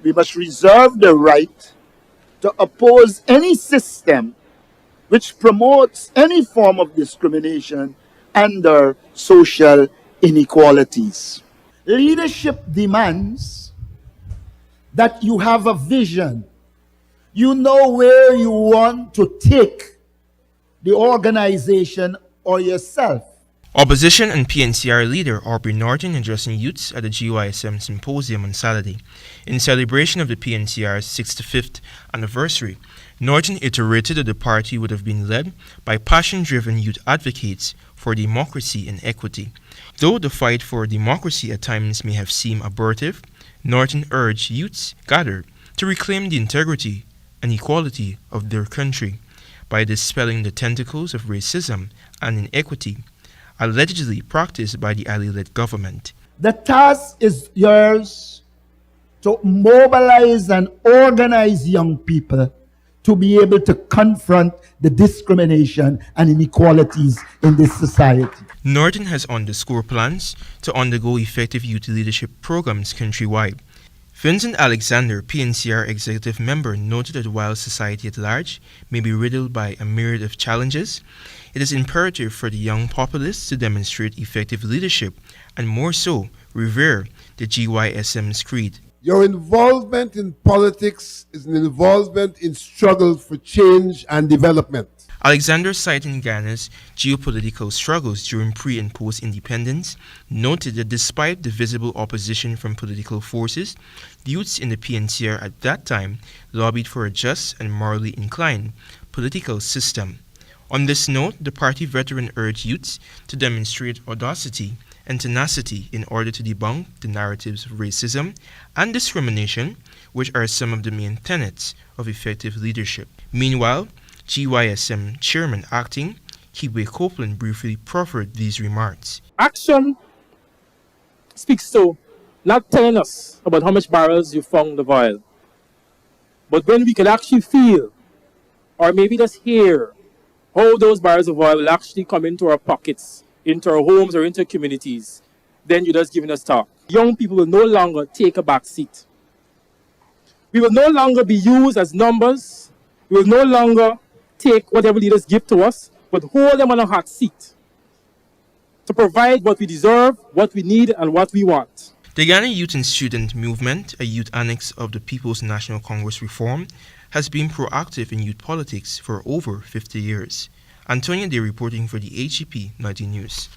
We must reserve the right to oppose any system which promotes any form of discrimination and social inequalities. Leadership demands that you have a vision. You know where you want to take the organization or yourself. Opposition and PNCR leader Aubrey Norton addressing youths at the GYSM Symposium on Saturday. In celebration of the PNCR's 65th anniversary, Norton iterated that the party would have been led by passion-driven youth advocates for democracy and equity. Though the fight for democracy at times may have seemed abortive, Norton urged youths gathered to reclaim the integrity and equality of their country by dispelling the tentacles of racism and inequity allegedly practiced by the Ali-led government. The task is yours to mobilize and organize young people to be able to confront the discrimination and inequalities in this society. Norton has underscored plans to undergo effective youth leadership programs countrywide. Vincent Alexander, PNCR executive member, noted that while society at large may be riddled by a myriad of challenges, it is imperative for the young populace to demonstrate effective leadership and more so, revere the GYSM's creed. Your involvement in politics is an involvement in struggle for change and development. Alexander, citing Ghana's geopolitical struggles during pre- and post-independence, noted that despite the visible opposition from political forces, the youths in the PNCR at that time lobbied for a just and morally inclined political system. On this note, the party veteran urged youths to demonstrate audacity and tenacity in order to debunk the narratives of racism and discrimination, which are some of the main tenets of effective leadership. Meanwhile, GYSM Chairman Acting Kibwe Copeland briefly proffered these remarks. Action speaks to not telling us about how much barrels you found of oil, but when we can actually feel, or maybe just hear, how those barrels of oil will actually come into our pockets, into our homes or into communities, then you're just giving us talk. Young people will no longer take a back seat. We will no longer be used as numbers. We will no longer take whatever leaders give to us, but hold them on a hot seat to provide what we deserve, what we need, and what we want. The Ghana Youth and Student Movement, a youth annex of the People's National Congress Reform, has been proactive in youth politics for over 50 years. Antonia Day reporting for the HEP 19 News.